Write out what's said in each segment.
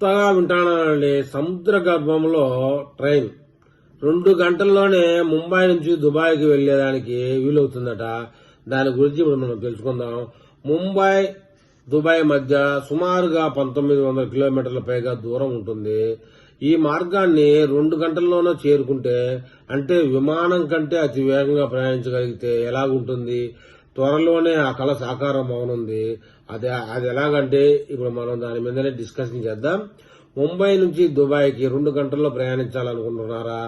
కొత్తగా వింటానండి. సముద్ర గర్భంలో ట్రైన్ 2 గంటల్లోనే ముంబై నుంచి దుబాయ్కి వెళ్లేదానికి వీలవుతుందట. దాని గురించి ఇప్పుడు మనం తెలుసుకుందాం. ముంబై దుబాయ్ మధ్య సుమారుగా 1900 కిలోమీటర్ల పైగా దూరం ఉంటుంది. ఈ మార్గాన్ని 2 గంటల్లోనే చేరుకుంటే, అంటే విమానం కంటే అతి వేగంగా ప్రయాణించగలిగితే ఎలాగుంటుంది? త్వరలోనే ఆ కళ సాకారం అవనుంది. అది ఎలాగంటే ఇప్పుడు మనం దాని మీదనే డిస్కషన్ చేద్దాం. ముంబై నుంచి దుబాయ్కి 2 గంటల్లో ప్రయాణించాలనుకుంటున్నారా?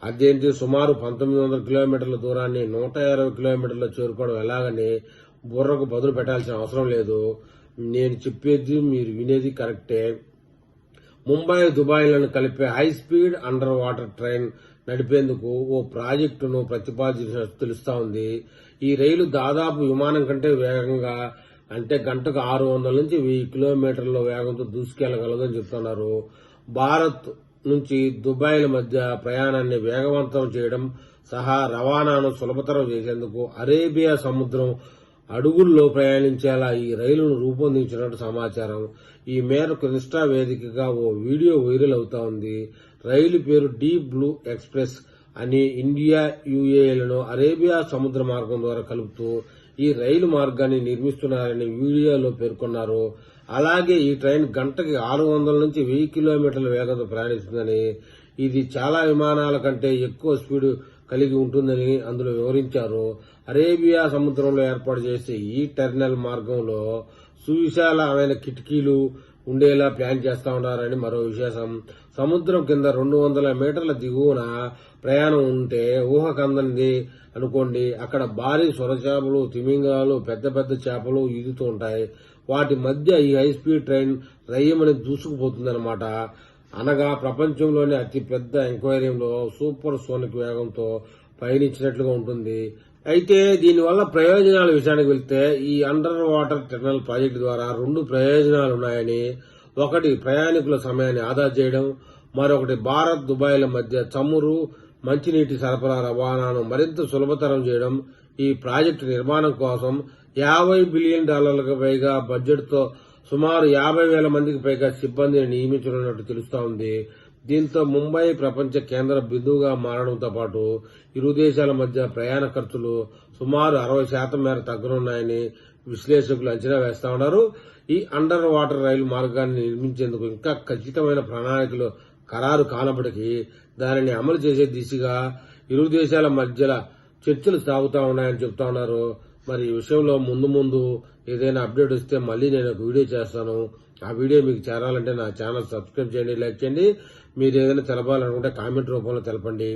అదేంటి, సుమారు 1900 కిలోమీటర్ల దూరాన్ని 120 కిలోమీటర్లు చేరుకోవడం ఎలాగని బుర్రకు బదులు పెట్టాల్సిన అవసరం లేదు. నేను చెప్పేది మీరు వినేది కరెక్టే. ముంబై దుబాయ్లను కలిపే high speed underwater train నడిపేందుకు ఓ ప్రాజెక్టును ప్రతిపాదించినట్టు తెలుస్తా ఉంది. ఈ రైలు దాదాపు విమానం కంటే వేగంగా, అంటే గంటకు 600 నుంచి 1000 కిలోమీటర్ల వేగంతో దూసుకెళ్లగలదని చెప్తున్నారు. భారత్ నుంచి దుబాయ్ల మధ్య ప్రయాణాన్ని వేగవంతం చేయడం సహా రవాణాను సులభతరం చేసేందుకు అరేబియా సముద్రం అడుగుల్లో ప్రయాణించేలా ఈ రైలును రూపొందించినట్టు సమాచారం. ఈ మేరకు ఇన్స్టా వేదికగా ఓ వీడియో వైరల్ అవుతా ఉంది. రైలు పేరు డీప్ బ్లూ ఎక్స్ప్రెస్ అని ఇండియా యుఏలను అరేబియా సముద్ర మార్గం ద్వారా కలుపుతూ ఈ రైలు మార్గాన్ని నిర్మిస్తున్నారని వీడియోలో పేర్కొన్నారు. అలాగే ఈ ట్రైన్ గంటకి 600 నుంచి 1000 కిలోమీటర్ల వేగంతో ప్రయాణిస్తుందని, ఇది చాలా విమానాల కంటే ఎక్కువ స్పీడ్ కలిగి ఉంటుందని అందులో వివరించారు. అరేబియా సముద్రంలో ఏర్పాటు చేసే ఈ టెర్మినల్ మార్గంలో సువిశాలమైన కిటికీలు ఉండేలా ప్లాన్ చేస్తా ఉన్నారని మరో విశేషం. సముద్రం కింద 200 మీటర్ల దిగువన ప్రయాణం ఉంటే ఊహకందంది అనుకోండి. అక్కడ భారీ సొరచేపలు, తిమింగలాలు, పెద్ద పెద్ద చేపలు ఈదుతూ ఉంటాయి. వాటి మధ్య ఈ హై స్పీడ్ ట్రైన్ రయ్యమని దూసుకుపోతుందన్నమాట. అనగా ప్రపంచంలోనే అతి పెద్ద ఎంక్వైరీలో సూపర్ సోనిక్ వేగంతో పయనించినట్లుగా ఉంటుంది. అయితే దీనివల్ల ప్రయోజనాల విషయానికి వెళ్తే, ఈ అండర్ వాటర్ టెర్మినల్ ప్రాజెక్టు ద్వారా 2 ప్రయోజనాలున్నాయని. ఒకటి, ప్రయాణికుల సమయాన్ని ఆదా చేయడం. మరొకటి, భారత్ దుబాయ్ల మధ్య చమురు, మంచినీటి సరఫరా రవాణాను మరింత సులభతరం చేయడం. ఈ ప్రాజెక్టు నిర్మాణం కోసం $50 బిలియన్ పైగా బడ్జెట్తో సుమారు 50,000 మందికి పైగా సిబ్బందిని నియమించనున్నట్టు తెలుస్తా ఉంది. దీంతో ముంబై ప్రపంచ కేంద్ర బిందువుగా మారడంతో పాటు ఇరు దేశాల మధ్య ప్రయాణ ఖర్చులు సుమారు 60% మేర తగ్గనున్నాయని విశ్లేషకులు అంచనా వేస్తా ఉన్నారు. ఈ అండర్ వాటర్ రైలు మార్గాన్ని నిర్మించేందుకు ఇంకా ఖచ్చితమైన ప్రణాళికలు ఖరారు కానప్పటికీ దానిని అమలు చేసే దిశగా ఇరు దేశాల మధ్య చర్చలు సాగుతా ఉన్నాయని చెప్తా ఉన్నారు. మరి ఈ విషయంలో ముందు ఏదైనా అప్డేట్ వస్తే మళ్ళీ నేను ఒక వీడియో చేస్తాను. ఆ వీడియో మీకు చేరాలంటే నా ఛానల్ సబ్స్క్రైబ్ చేయండి, లైక్ చేయండి. మీరు ఏదైనా తెలపాలనుకుంటే కామెంట్ రూపంలో తెలపండి.